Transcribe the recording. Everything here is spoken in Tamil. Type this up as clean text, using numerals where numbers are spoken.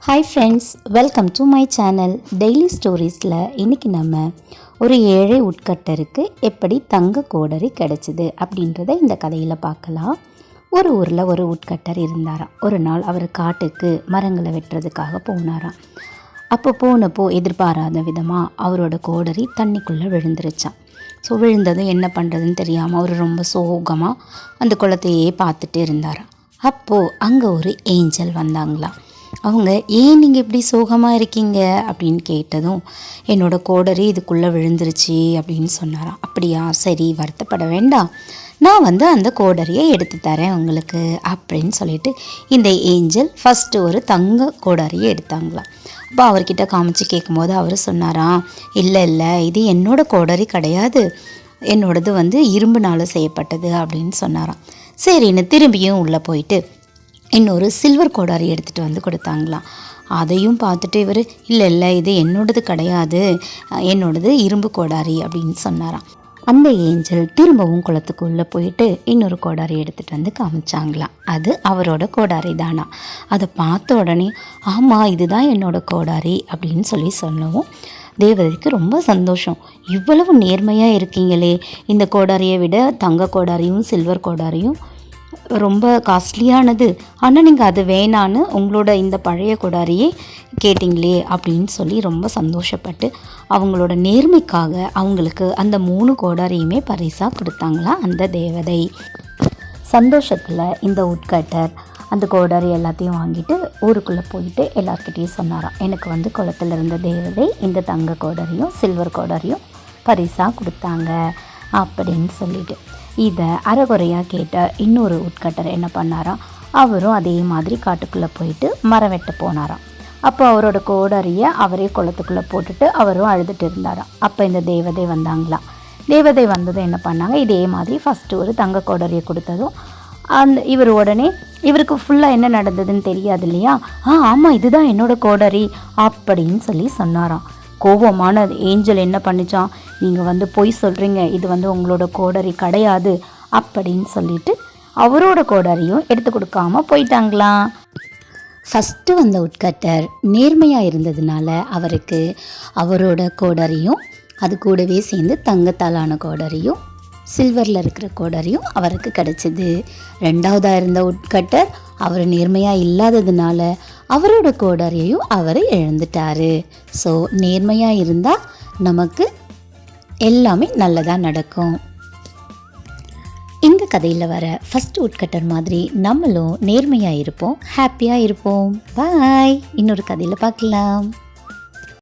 Hi friends, welcome to my channel daily ஸ்டோரிஸில் இன்றைக்கி நம்ம ஒரு ஏழை உட்கட்டருக்கு எப்படி தங்க கோடரி கிடச்சிது அப்படின்றத இந்த கதையில் பார்க்கலாம். ஒரு ஊரில் ஒரு உட்கட்டர் இருந்தாராம். ஒரு நாள் அவர் காட்டுக்கு மரங்களை வெட்டுறதுக்காக போனாராம். அப்போ போனப்போ எதிர்பாராத விதமாக அவரோட கோடரி தண்ணிக்குள்ளே விழுந்துருச்சான். ஸோ விழுந்ததும் என்ன பண்ணுறதுன்னு தெரியாமல் அவர் ரொம்ப சோகமாக அந்த குளத்தையே பார்த்துட்டு இருந்தாராம். அப்போது அங்கே ஒரு ஏஞ்சல் வந்தாங்களாம். அவங்க ஏன் நீங்கள் இப்படி சோகமாக இருக்கீங்க அப்படின்னு கேட்டதும், என்னோடய கோடரி இதுக்குள்ளே விழுந்துருச்சு அப்படின்னு சொன்னாராம். அப்படியா, சரி வருத்தப்பட வேண்டாம், நான் அந்த கோடரியை எடுத்து தரேன் உங்களுக்கு அப்படின்னு சொல்லிட்டு இந்த ஏஞ்சல் ஃபஸ்ட்டு ஒரு தங்க கோடரியை எடுத்தாங்களாம். அப்போ அவர்கிட்ட காமிச்சு கேட்கும்போது அவர் சொன்னாராம், இல்லை இது என்னோடய கோடரி கிடையாது, என்னோடது இரும்புனால் செய்யப்பட்டது அப்படின்னு சொன்னாராம். சரின்னு திரும்பியும் உள்ளே போயிட்டு இன்னொரு சில்வர் கோடாரி எடுத்துகிட்டு கொடுத்தாங்களாம். அதையும் பார்த்துட்டு இவர் இல்லை இது என்னோடது கிடையாது, என்னோடது இரும்பு கோடாரி அப்படின்னு சொன்னாராம். அந்த ஏஞ்சல் திரும்பவும் குளத்துக்குள்ளே போயிட்டு இன்னொரு கோடாரி எடுத்துகிட்டு காமிச்சாங்களாம். அது அவரோட கோடாரி தானா. அதை பார்த்த உடனே ஆமாம் இதுதான் என்னோட கோடாரி அப்படின்னு சொல்லவும் தேவதைக்கு ரொம்ப சந்தோஷம். இவ்வளவு நேர்மையாக இருக்கீங்களே, இந்த கோடாரியை விட தங்க கோடாரியும் சில்வர் கோடாரியும் ரொம்ப காஸ்ட்லியானது, ஆனால் நீங்கள் அது வேணான்னு உங்களோட இந்த பழைய கோடாரியே கேட்டிங்களே அப்படின்னு சொல்லி ரொம்ப சந்தோஷப்பட்டு அவங்களோட நேர்மைக்காக அவங்களுக்கு அந்த 3 கோடாரியுமே பரிசாக கொடுத்தாங்களா அந்த தேவதை. சந்தோஷத்தில் இந்த உட்கட்டர் அந்த கோடாரி எல்லாத்தையும் வாங்கிட்டு ஊருக்குள்ளே போயிட்டு எல்லார்கிட்டையும் சொன்னாராம், எனக்கு குளத்தில் இருந்த தேவதை இந்த தங்க கோடாரியும் சில்வர் கோடாரியும் பரிசாக கொடுத்தாங்க அப்படின்னு சொல்லிட்டு. இதை அரைகுறையாக கேட்ட இன்னொரு உட்கட்டர் என்ன பண்ணாராம், அவரும் அதே மாதிரி காட்டுக்குள்ளே போயிட்டு மரம் வெட்ட போனாராம். அப்போ அவரோட கோடாரியை அவரே குளத்துக்குள்ளே போட்டுட்டு அவரும் அழுதுட்டு இருந்தாராம். அப்போ இந்த தேவதை வந்தாங்களாம். தேவதை வந்ததும் என்ன பண்ணாங்க, இதே மாதிரி ஃபஸ்ட்டு ஒரு தங்க கோடாரியை கொடுத்ததும் இவர் உடனே, இவருக்கு ஃபுல்லாக என்ன நடந்ததுன்னு தெரியாது இல்லையா, ஆமாம் இதுதான் என்னோடய கோடாரி அப்படின்னு சொல்லி சொன்னாராம். கோபமான ஏஞ்சல் என்ன பண்ணிச்சான், நீங்கள் பொய் சொல்கிறீங்க, இது உங்களோட கோடரி கிடையாது அப்படின்னு சொல்லிட்டு அவரோட கோடரியும் எடுத்து கொடுக்காம போயிட்டாங்களாம். ஃபஸ்ட்டு உட்கட்டர் நேர்மையாக இருந்ததுனால அவருக்கு அவரோட கோடரியும் அது கூடவே சேர்ந்து தங்கத்தாலான கோடரியும் சில்வரில் இருக்கிற கோடரியும் அவருக்கு கிடச்சிது. ரெண்டாவதாக இருந்த உட்கட்டர் அவர் நேர்மையாக இல்லாததுனால அவரோட கோடரியையும் அவர் இழந்துட்டார். ஸோ நேர்மையாக இருந்தால் நமக்கு எல்லாமே நல்லதாக நடக்கும். இந்த கதையில் வர ஃபஸ்ட் உட்கட்டர் மாதிரி நம்மளும் நேர்மையாக இருப்போம், ஹாப்பியாக இருப்போம். பாய், இன்னொரு கதையில் பார்க்கலாம்.